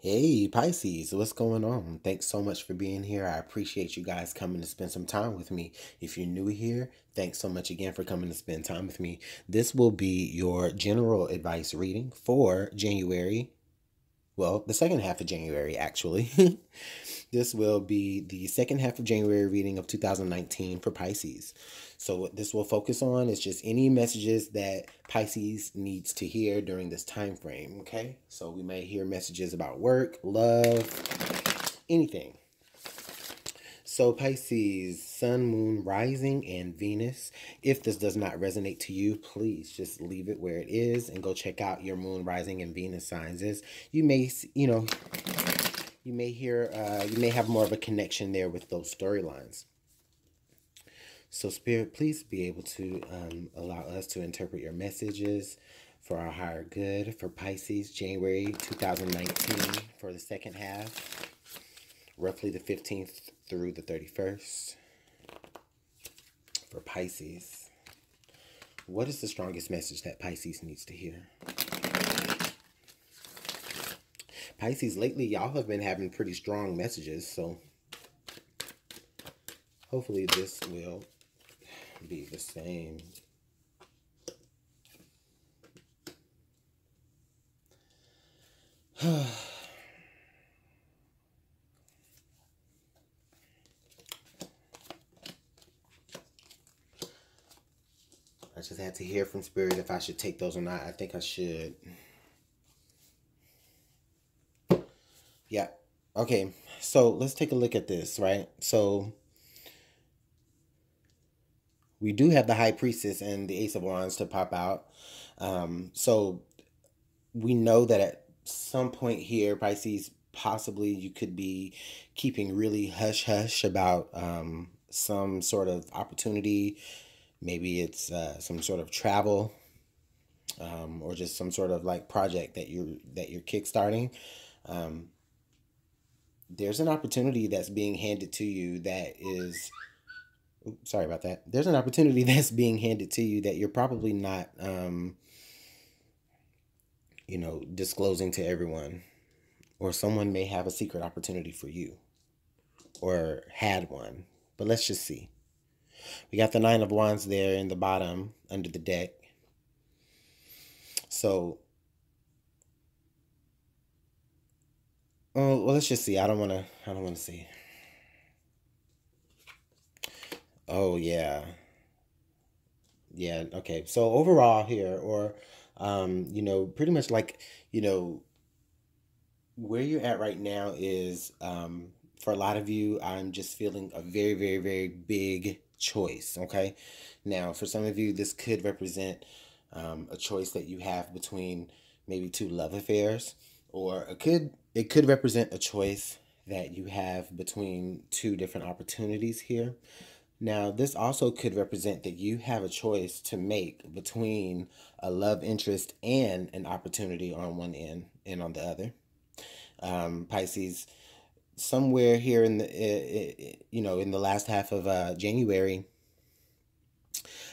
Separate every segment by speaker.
Speaker 1: Hey Pisces, what's going on? Thanks so much for being here. I appreciate you guys coming to spend some time with me. If you're new here, thanks so much again for coming to spend time with me. This will be your general advice reading for January. Well, the second half of January, actually. This will be the second half of January reading of 2019 for Pisces. So what this will focus on is just any messages that Pisces needs to hear during this time frame, okay? So we may hear messages about work, love, anything. So Pisces, Sun, Moon, Rising, and Venus. If this does not resonate to you, please just leave it where it is and go check out your Moon, Rising, and Venus signs. As you may, you may hear, you may have more of a connection there with those storylines. So Spirit, please be able to allow us to interpret your messages for our higher good for Pisces, January 2019 for the second half, roughly the 15th through the 31st for Pisces. What is the strongest message that Pisces needs to hear? Pisces, lately y'all have been having pretty strong messages, so hopefully this will be the same. I just had to hear from Spirit if I should take those or not. I think I should. Yeah. Okay. So let's take a look at this, right? So we do have the High Priestess and the Ace of Wands to pop out. So we know that at some point here, Pisces, possibly you could be keeping really hush-hush about some sort of opportunity. Maybe it's some sort of travel or just some sort of like project that you're kickstarting. There's an opportunity that's being handed to you that is, oops, sorry about that. There's an opportunity that's being handed to you that you're probably not, disclosing to everyone, or someone may have a secret opportunity for you or had one. But let's just see. We got the Nine of Wands there in the bottom under the deck. So, well, let's just see. I don't want to see. Oh, yeah. Yeah, okay. So overall here, or, pretty much like, where you're at right now is, for a lot of you, I'm just feeling a very, very, very big choice, okay? Now, for some of you, this could represent a choice that you have between maybe two love affairs, or it could represent a choice that you have between two different opportunities here. Now, this also could represent that you have a choice to make between a love interest and an opportunity on one end and on the other. Pisces, somewhere here in in the last half of January,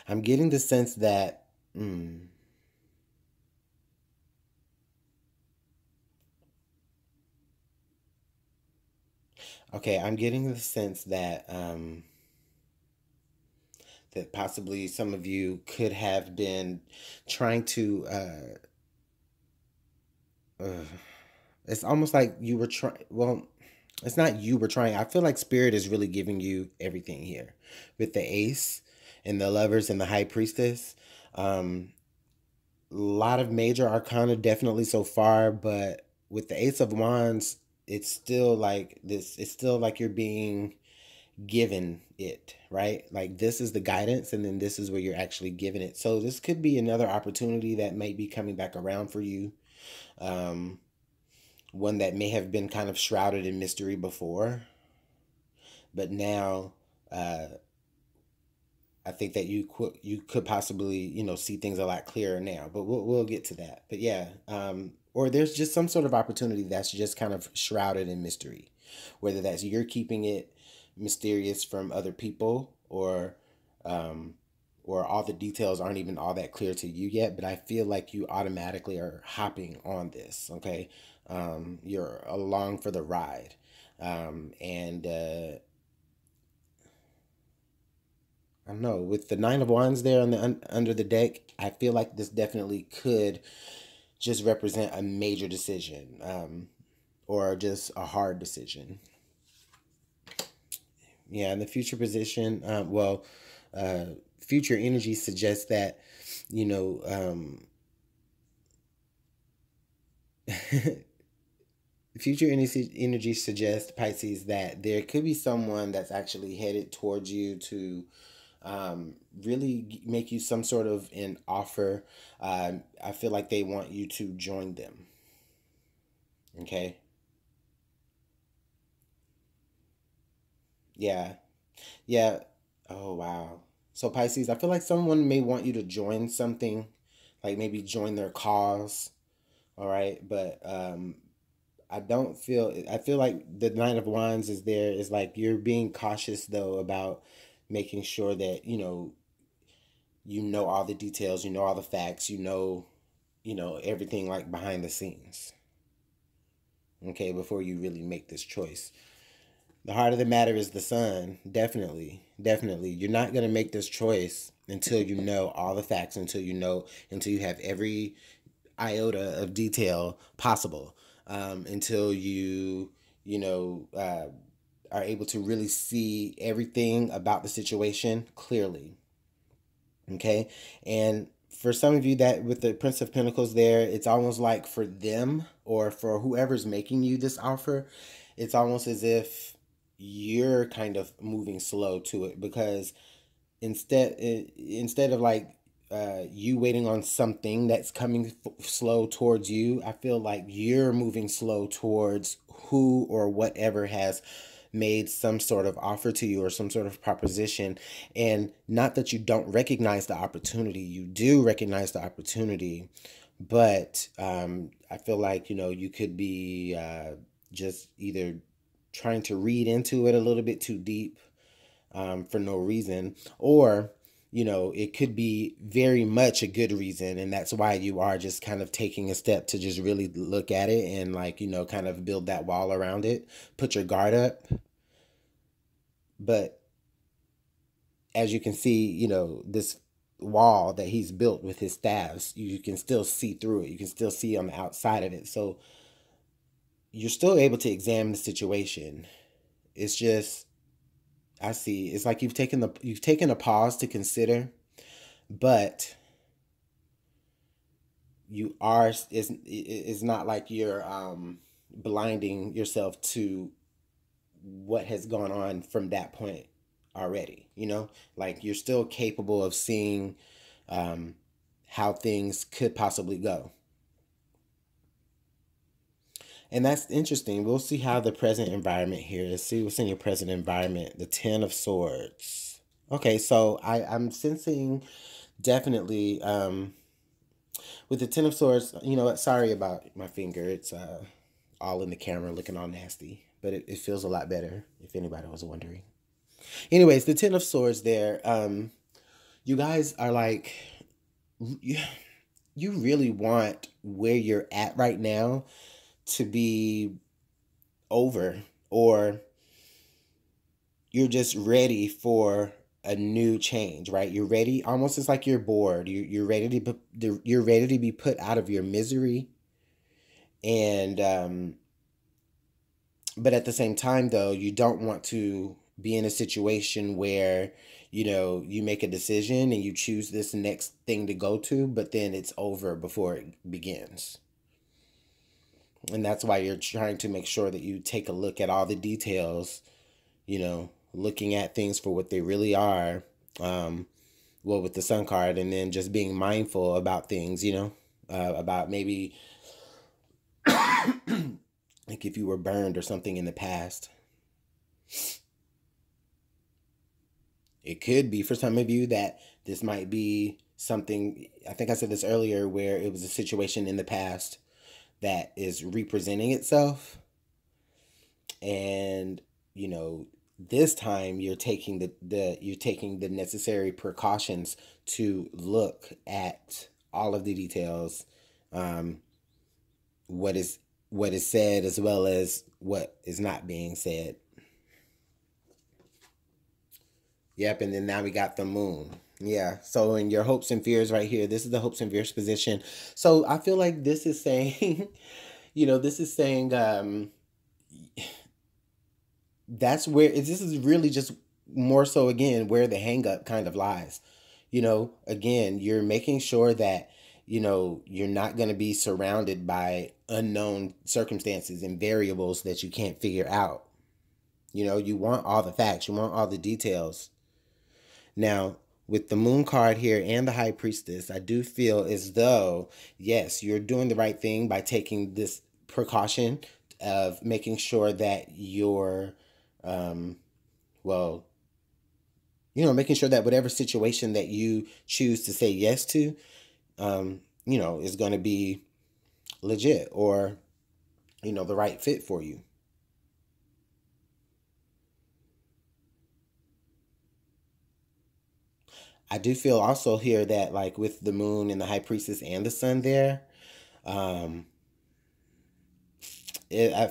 Speaker 1: I'm getting the sense that I'm getting the sense that that possibly some of you could have been trying to it's almost like you were trying, well, it's not you were trying. I feel like Spirit is really giving you everything here with the Ace and the Lovers and the High Priestess. A lot of major arcana definitely so far, but with the Ace of Wands, it's still like this. It's still like you're being given it, right? Like this is the guidance, and then this is where you're actually given it. So this could be another opportunity that may be coming back around for you. One that may have been kind of shrouded in mystery before, but now I think that you could possibly see things a lot clearer now. But we'll get to that. But yeah, or there's just some sort of opportunity that's just kind of shrouded in mystery, whether that's you're keeping it mysterious from other people, or all the details aren't even all that clear to you yet. But I feel like you automatically are hopping on this. Okay. You're along for the ride. And I don't know, with the Nine of Wands there on the under the deck, I feel like this definitely could just represent a major decision, or just a hard decision. Yeah, in the future position, future energy suggests that, you know, future energy suggests, Pisces, that there could be someone that's actually headed towards you to really make you some sort of an offer. I feel like they want you to join them. Okay. Yeah. Yeah. Oh, wow. So, Pisces, I feel like someone may want you to join something, like maybe join their cause. All right. But I feel like the Nine of Wands is there. Is like you're being cautious, though, about making sure that, you know all the details, you know all the facts, you know everything, like behind the scenes. Okay, before you really make this choice. The heart of the matter is the sun. Definitely, definitely. You're not going to make this choice until you know all the facts, until you have every iota of detail possible, until you know, are able to really see everything about the situation clearly. Okay. And for some of you, that with the Prince of Pentacles there, it's almost like for them, or for whoever's making you this offer, it's almost as if you're kind of moving slow to it, because instead of like, you waiting on something that's coming slow towards you, I feel like you're moving slow towards who or whatever has made some sort of offer to you, or some sort of proposition. And not that you don't recognize the opportunity, you do recognize the opportunity, but I feel like, you could be, just either trying to read into it a little bit too deep, for no reason, or it could be very much a good reason, and that's why you are just kind of taking a step to just really look at it, and like, kind of build that wall around it, put your guard up. But as you can see, this wall that he's built with his staves, you can still see through it, you can still see on the outside of it, so you're still able to examine the situation. It's just, I see, it's like you've taken a pause to consider, but it's not like you're blinding yourself to what has gone on from that point already, like you're still capable of seeing, um, how things could possibly go. And that's interesting. We'll see how the present environment here is. See what's in your present environment. The Ten of Swords. Okay, so I'm sensing, definitely, with the Ten of Swords, sorry about my finger. It's all in the camera looking all nasty, but it feels a lot better, if anybody was wondering. Anyways, the Ten of Swords there, you guys are like, you really want where you're at right now to be over, or you're just ready for a new change, right? You're ready, almost it's like you're bored. You're ready to be put out of your misery, and but at the same time, though, you don't want to be in a situation where, you make a decision and you choose this next thing to go to, but then it's over before it begins. And that's why you're trying to make sure that you take a look at all the details, looking at things for what they really are. Well, with the Sun card, and then just being mindful about things, about maybe like if you were burned or something in the past. It could be for some of you that this might be something, I think I said this earlier, where it was a situation in the past that is representing itself. And, this time you're taking the necessary precautions to look at all of the details, what is what is said as well as what is not being said. Yep, and then now we got the moon. Yeah, so in your hopes and fears right here, this is the hopes and fears position. So I feel like this is saying, this is saying that's where, this is really just more so, again, where the hang up kind of lies. Again, you're making sure that, you're not going to be surrounded by unknown circumstances and variables that you can't figure out. You want all the facts, you want all the details. Now, with the moon card here and the high priestess, I do feel as though, yes, you're doing the right thing by taking this precaution of making sure that you're, making sure that whatever situation that you choose to say yes to, is going to be legit or, the right fit for you. I do feel also here that, like, with the moon and the high priestess and the sun there, I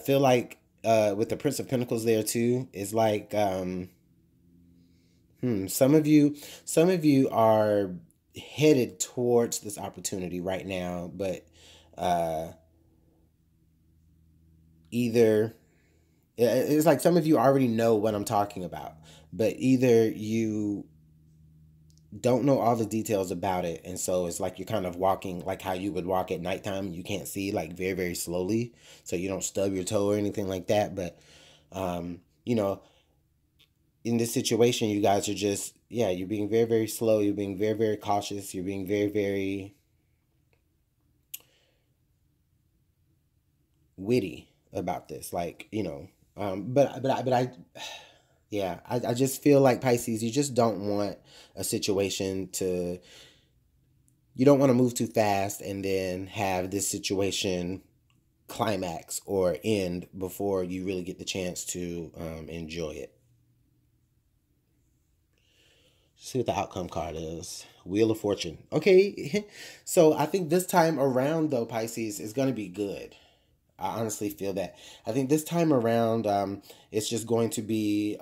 Speaker 1: feel like with the Prince of Pentacles there too, it's like some of you are headed towards this opportunity right now, but either it's like some of you already know what I'm talking about, but either you don't know all the details about it, and so it's like you're kind of walking like how you would walk at nighttime. You can't see, like, very, very slowly, so you don't stub your toe or anything like that. But in this situation, you guys are just, you're being very, very slow, you're being very, very cautious, you're being very, very witty about this, like, I just feel like, Pisces, you just don't want a situation to, you don't want to move too fast and then have this situation climax or end before you really get the chance to enjoy it. See what the outcome card is. Wheel of Fortune. Okay, so I think this time around, though, Pisces, is going to be good. I honestly feel that. I think this time around, it's just going to be,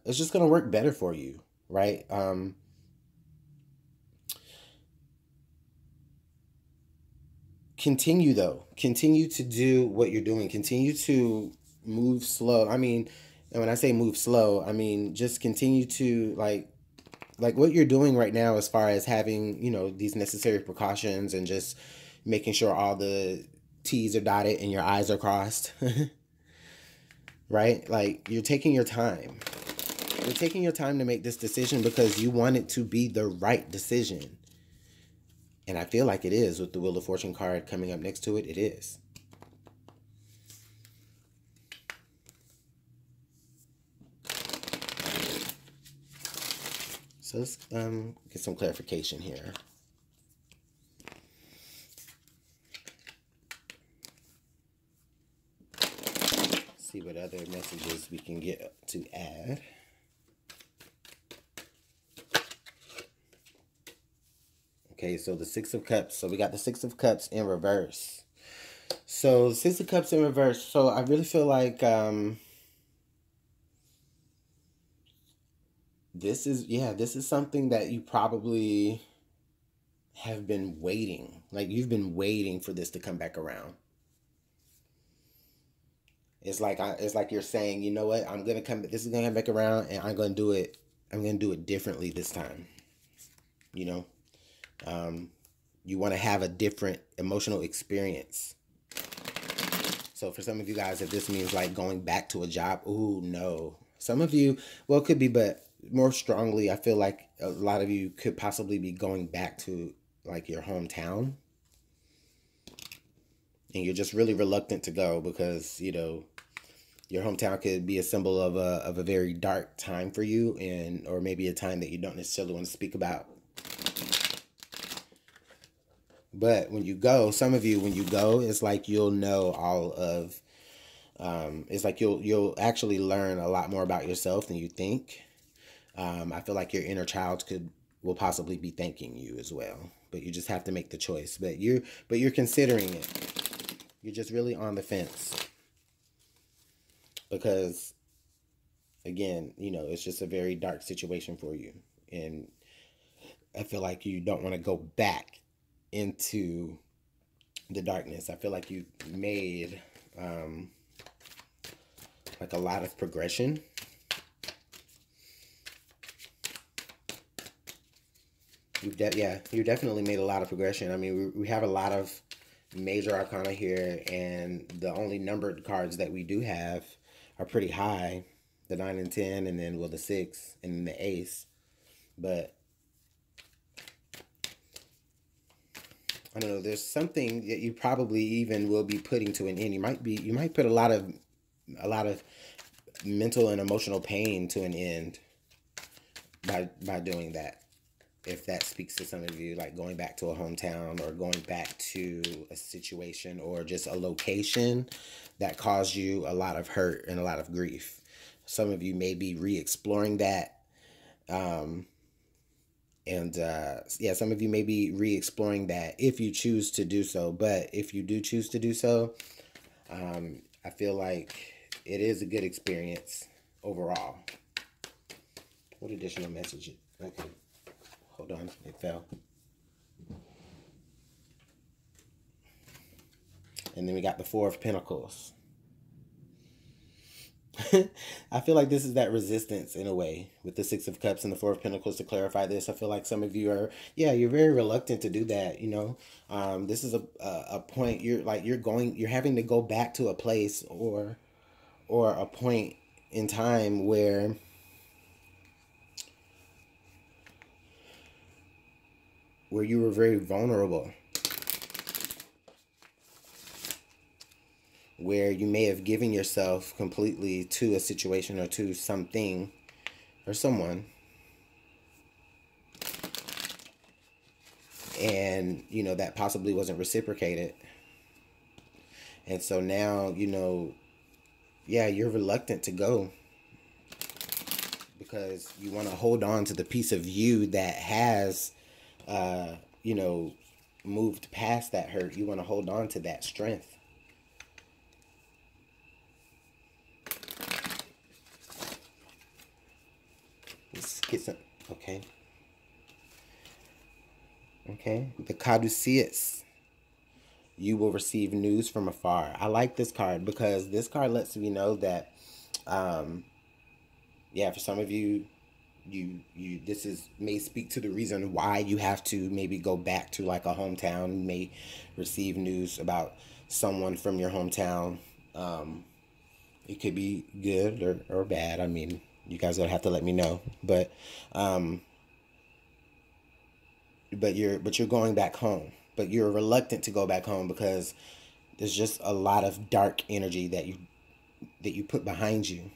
Speaker 1: it's just going to work better for you, right? Continue to do what you're doing. Continue to move slow. I mean, and when I say move slow, I mean, just continue to, like what you're doing right now, as far as having, these necessary precautions and just making sure all the T's are dotted and your I's are crossed. Right? Like, you're taking your time. You're taking your time to make this decision because you want it to be the right decision. And I feel like it is, with the Wheel of Fortune card coming up next to it. It is. So let's get some clarification here. See what other messages we can get to add. Okay, so the Six of Cups. So we got the Six of Cups in reverse. So Six of Cups in reverse. So I really feel like this is something that you probably have been waiting. Like, you've been waiting for this to come back around. It's like you're saying, you know what, this is gonna come back around, and I'm gonna do it differently this time. You want to have a different emotional experience. So for some of you guys, if this means like going back to a job, ooh, no. Some of you, well, it could be, but more strongly, I feel like a lot of you could possibly be going back to, like, your hometown. And you're just really reluctant to go because, your hometown could be a symbol of a very dark time for you, or maybe a time that you don't necessarily want to speak about. But when you go, some of you, when you go, it's like you'll know all of, it's like you'll actually learn a lot more about yourself than you think. I feel like your inner child will possibly be thanking you as well, but you just have to make the choice. But you're considering it. You're just really on the fence. Because, again, you know, it's just a very dark situation for you. And I feel like you don't want to go back into the darkness. I feel like you made like a lot of progression. You definitely made a lot of progression. I mean, we have a lot of major arcana here, and the only numbered cards that we do have are pretty high. The 9 and 10, and then, well, the 6, and then the ace. But I don't know, there's something that you probably even will be putting to an end. You might put a lot of mental and emotional pain to an end by doing that. If that speaks to some of you, like going back to a hometown or going back to a situation or just a location that caused you a lot of hurt and a lot of grief. Some of you may be re-exploring that. Some of you may be re-exploring that if you choose to do so. But if you do choose to do so, I feel like it is a good experience overall. What additional message? Okay. Hold on, it fell. And then we got the 4 of Pentacles. I feel like this is that resistance in a way with the 6 of Cups and the 4 of Pentacles. To clarify this, I feel like some of you are, you're very reluctant to do that. You know, this is a point you're having to go back to a place or a point in time where you were very vulnerable, where you may have given yourself completely to a situation or to something or someone, and you know that possibly wasn't reciprocated. And so now, you know, you're reluctant to go because you want to hold on to the piece of you that has you know, moved past that hurt. You want to hold on to that strength. Let's get some. Okay. The Caduceus. You will receive news from afar. I like this card because this card lets me know that, for some of you, this may speak to the reason why you have to maybe go back to like a hometown. You may receive news about someone from your hometown. It could be good or bad. I mean, you guys will have to let me know. But you're going back home. But you're reluctant to go back home because there's just a lot of dark energy that you put behind you.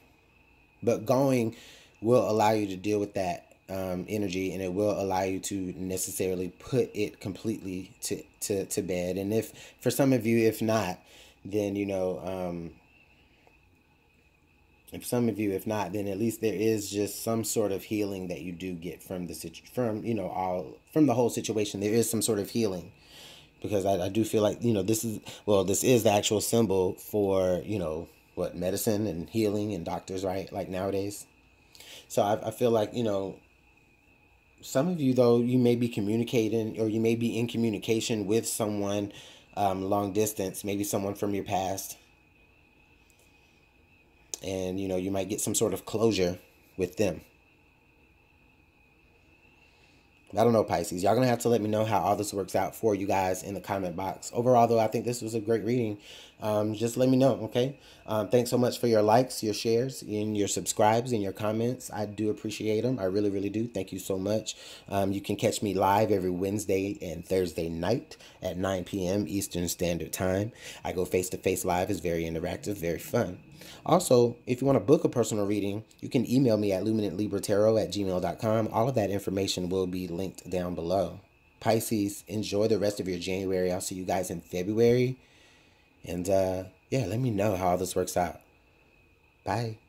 Speaker 1: But going will allow you to deal with that energy, and it will allow you to necessarily put it completely to bed. And if for some of you, if not, then you know, then at least there is just some sort of healing that you do get from the whole situation. There is some sort of healing, because I do feel like, you know, this is the actual symbol for, you know, what, medicine and healing and doctors, right? Like nowadays. So I feel like, you know, some of you, though, you may be communicating, or you may be in communication with someone long distance, maybe someone from your past. And, you know, you might get some sort of closure with them. I don't know, Pisces. Y'all going to have to let me know how all this works out for you guys in the comment box. Overall, though, I think this was a great reading. Just let me know, okay? Thanks so much for your likes, your shares, and your subscribes, and your comments. I do appreciate them. I really, really do. Thank you so much. You can catch me live every Wednesday and Thursday night at 9 p.m. Eastern Standard Time. I go face-to-face live. It's very interactive, very fun. Also, if you want to book a personal reading, you can email me at LuminantLibraTarot@gmail.com. All of that information will be linked down below. Pisces, enjoy the rest of your January. I'll see you guys in February. And let me know how all this works out. Bye.